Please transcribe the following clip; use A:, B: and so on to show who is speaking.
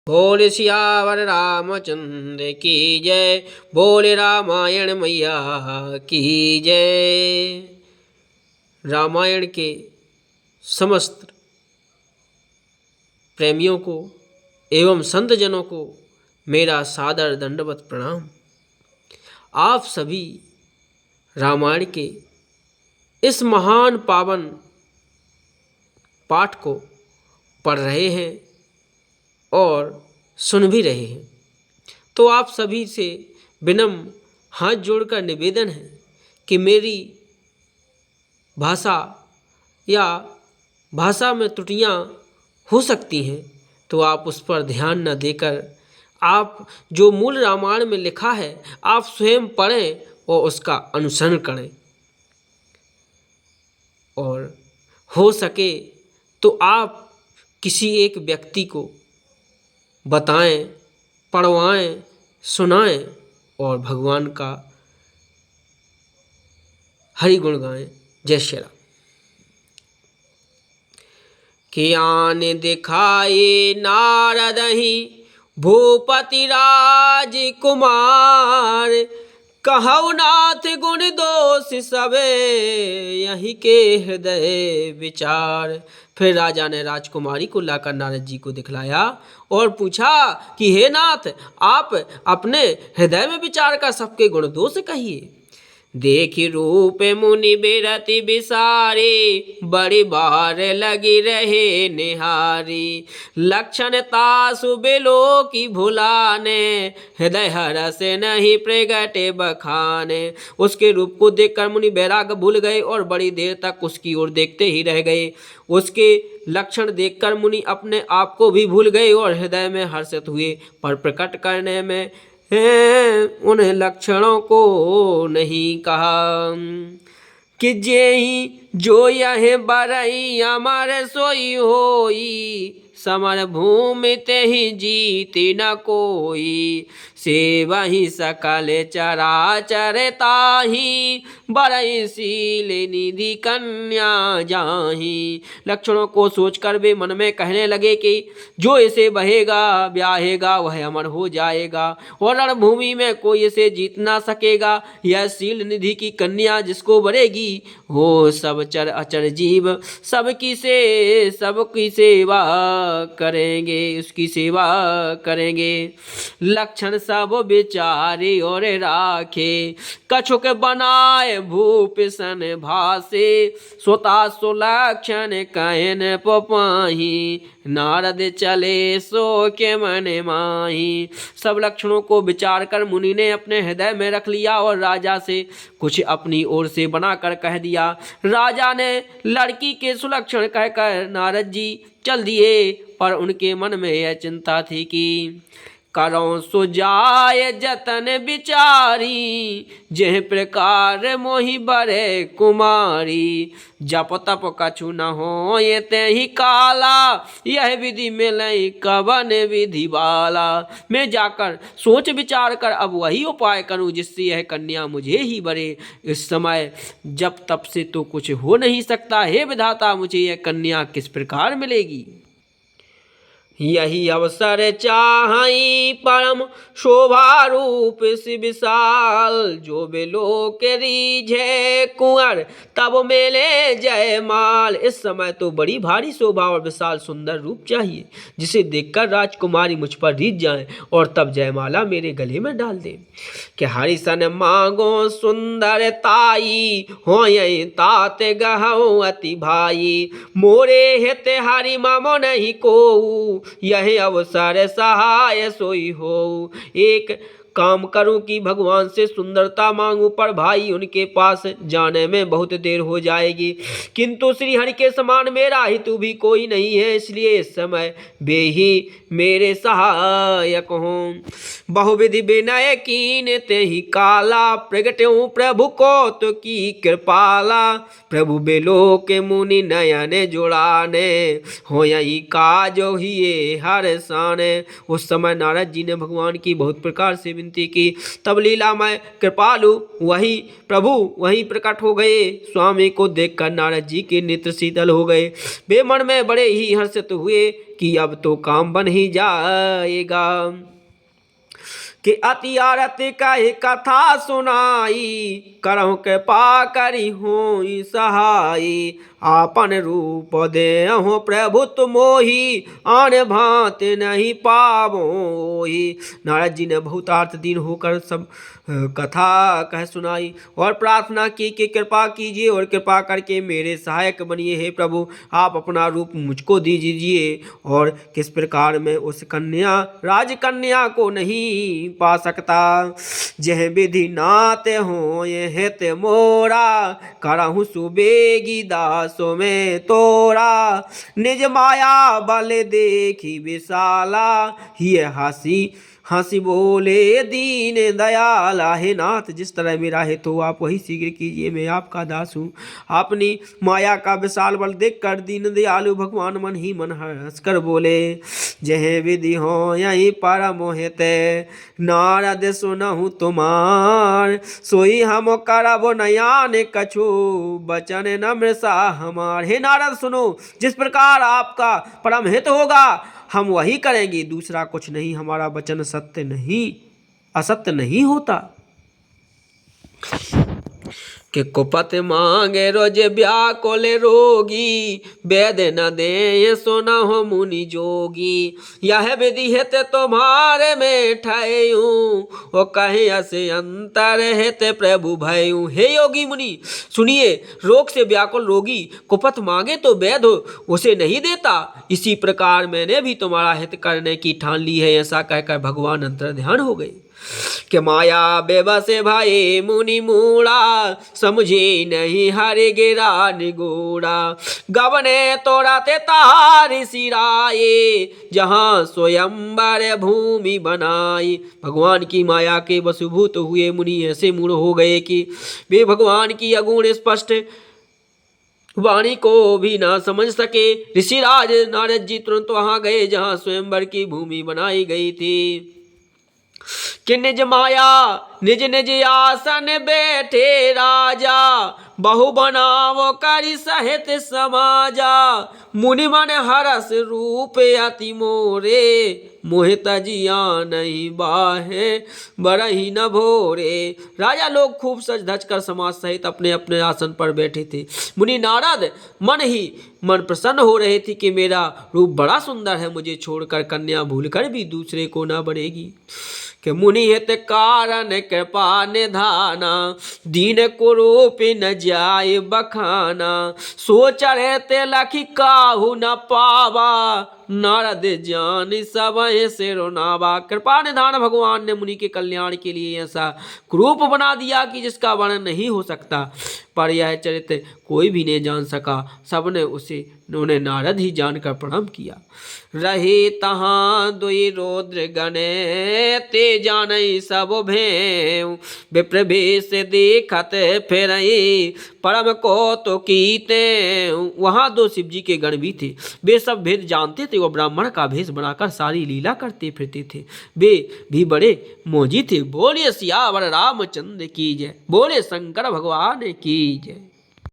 A: बोले सियावर रामचंद्र की जय। बोले रामायण मैया की जय। रामायण के समस्त प्रेमियों को एवं संतजनों को मेरा सादर दंडवत प्रणाम। आप सभी रामायण के इस महान पावन पाठ को पढ़ रहे हैं और सुन भी रहे हैं, तो आप सभी से विनम्र हाथ जोड़कर निवेदन है कि मेरी भाषा या भाषा में त्रुटियां हो सकती हैं, तो आप उस पर ध्यान न देकर आप जो मूल रामायण में लिखा है आप स्वयं पढ़ें और उसका अनुसरण करें, और हो सके तो आप किसी एक व्यक्ति को बताएं, पढ़वाएं, सुनाएं और भगवान का हरि गुण गाएं। जय श्री राम। कियान दिखाए नारद ही भूपति राजकुमार, कहु नाथ गुण दोष सबे यही के हृदय विचार। फिर राजा ने राजकुमारी को लाकर नारद जी को दिखलाया और पूछा कि हे नाथ, आप अपने हृदय में विचार कर सबके गुण दोष कहिए। देखी रूप मुनि बिरति बिसारे, बड़ी बार लगी रहे निहारी। लक्षण तासु बिलो की भुलाने, हृदय हरस नहीं प्रगटे बखाने। उसके रूप को देखकर मुनि बैराग भूल गए और बड़ी देर तक उसकी ओर देखते ही रह गए। उसके लक्षण देखकर मुनि अपने आप को भी भूल गए और हृदय में हर्षित हुए, पर प्रकट करने में उन लक्षणों को नहीं कहा कि जेहि जो यह बरई अमर सोई होई। समर भूमि ते ही जीती न कोई, सेवहि सकल चराचर ताहि। बरई शील निधि कन्या जाहि। लक्षणों को सोचकर वे मन में कहने लगे कि जो इसे बहेगा ब्याहेगा वह अमर हो जाएगा और रणभूमि में कोई इसे जीत ना सकेगा। यह शील निधि की कन्या जिसको बरेगी वो सब चर अचर जीव सबकी सेवा करेंगे, उसकी सेवा करेंगे। लक्षण सब विचारे और राखे, कछुक बनाए भूप सन भासे। सोता सुलक्षण कहन पपाही, नारद चले सो के मन माही। सब लक्षणों को विचार कर मुनि ने अपने हृदय में रख लिया और राजा से कुछ अपनी ओर से बनाकर कह दिया। राजा ने लड़की के सुलक्षण कहकर नारद जी चल दिए, पर उनके मन में यह चिंता थी कि करो सुजाय जतन विचारी। जेह प्रकार मोहि बरे कुमारी, जप तप कछु न हो ये ते ही काला। यह विधि मिलई कवन विधि वाला। मैं जाकर सोच विचार कर अब वही उपाय करूं जिससे यह कन्या मुझे ही बरे। इस समय जब तप से तो कुछ हो नहीं सकता। हे विधाता, मुझे यह कन्या किस प्रकार मिलेगी। यही अवसर चाहई परम शोभा रूप से विशाल। जो बेलो के रीझे कुंवर तब मेले जयमाल। इस समय तो बड़ी भारी शोभा और विशाल सुंदर रूप चाहिए जिसे देखकर राजकुमारी मुझ पर रीझ जाए और तब जयमाला मेरे गले में डाल दे। कि हरिसन मांगो सुंदर ताई, हो यही तात गहु अति भाई। मोरे हेते हरि मामो नहीं को, यह अवसर सहाय सोई हो। एक काम करूं कि भगवान से सुंदरता मांगूं, पर भाई उनके पास जाने में बहुत देर हो जाएगी। किंतु श्री हरि के समान मेरा हितु भी कोई नहीं है, इसलिए इस समय वे ही मेरे सहायक हों। बहुविधि विनय कीन ते ही काला, प्रगट्यों प्रभु को तो की कृपाला। प्रभु बेलो के मुनि नयन जुड़ाने, हो यही काज ही हर साने। उस समय नारद जी ने भगवान की बहुत प्रकार से विनती की। तब लीलामय कृपालु वही प्रभु वहीं प्रकट हो गए। स्वामी को देखकर नारद जी के नेत्र शीतल हो गए। वे मन में बड़े ही हर्षित हुए कि अब तो काम बन ही जाएगा। कि अति आरती कही कथा सुनाई, करहु कृपा करी होई सहाई। आपन रूप देहु प्रभु तुमोहि, आन भांत नहीं पावोहि। नारद जी ने बहुत आर्तदीन होकर सब कथा कह सुनाई और प्रार्थना की कि कृपा कीजिए और कृपा करके मेरे सहायक बनिए। हे प्रभु, आप अपना रूप मुझको दीजिए और किस प्रकार मैं उस कन्या राजकन्या को नहीं पा सकता। जह विधि नात हो ये ते मोरा, करहु सुबेगी दासो में तोरा। निज माया बल देखी विशाला, ये हंसी हंसी बोले दीन दयाला। हे नाथ, जिस तरह मेरा हेतु हो आप वही शीघ्र कीजिए, मैं आपका दास हूँ। अपनी माया का विशाल बल देखकर दीन दयालु भगवान मन ही मन हंसकर बोले, जह विधि हो यही परम हेते, नारद सुनहु तुम्हार। सोई हम करब नयान कछु, बचन नम्र सा हमार। हे नारद सुनो, जिस प्रकार आपका परम हित होगा हम वही करेंगे, दूसरा कुछ नहीं। हमारा वचन सत्य नहीं असत्य नहीं होता। कि कुपत मांगे रोज व्याकुल रोगी, वेद न दे सोना हो मुनि जोगी। यह विधि हेत तुम्हारे में ठहूँ, वो कहे असे अंतर हेत प्रभु भयऊ। हे योगी मुनि सुनिए, रोग से व्याकुल रोगी कुपत मांगे तो वैद उसे नहीं देता। इसी प्रकार मैंने भी तुम्हारा हित करने की ठान ली है। ऐसा कहकर भगवान अंतर ध्यान हो गए। कि माया बेबस भाई मुनि मूड़ा, समझे नहीं हरे गिरा निगूड़ा। गबने तोड़ा ते तारी सिराए, जहाँ स्वयंवर भूमि बनाई। भगवान की माया के वशभूत हुए मुनि ऐसे मूढ़ हो गए कि वे भगवान की अगुण स्पष्ट वाणी को भी ना समझ सके। ऋषिराज नारद जी तुरंत वहां गए जहाँ स्वयंवर की भूमि बनाई गई थी। कि निज माया निज निज आसन बैठे राजा, बहु बनावो करि सहित समाजा। मुनि मन हरस रूप अति मोरे, मोहित जिया नहीं बाहे बरही न भोरे। राजा लोग खूब सज धज कर समाज सहित अपने अपने आसन पर बैठे थे। मुनि नारद मन ही मन प्रसन्न हो रहे थे कि मेरा रूप बड़ा सुंदर है, मुझे छोड़कर कन्या भूलकर भी दूसरे को न बढ़ेगी। कि मुनि हित कारण कृपा निधाना, दीन कुरूप न जाय बखाना। सोच रहते लखी काहू न पावा, नारद जान सब से रोनावा। कृपा निधान भगवान ने मुनि के कल्याण के लिए ऐसा कुरूप बना दिया कि जिसका वर्णन नहीं हो सकता। पर यह चरित्र कोई भी नहीं जान सका, सबने उन्हें नारद ही जानकर प्रणाम किया। रहे तहाँ दुई रौद्र गणे, ते जानई सब भें। विप्र भेष देखत फिरई, परम कौतुकीते। वहाँ दो शिव जी के गण भी थे। वे सब भेद जानते थे और ब्राह्मण का भेष बनाकर सारी लीला करते फिरते थे। वे भी बड़े मौजी थे। बोले सियावर रामचंद्र की जय, बोले शंकर भगवान की जय।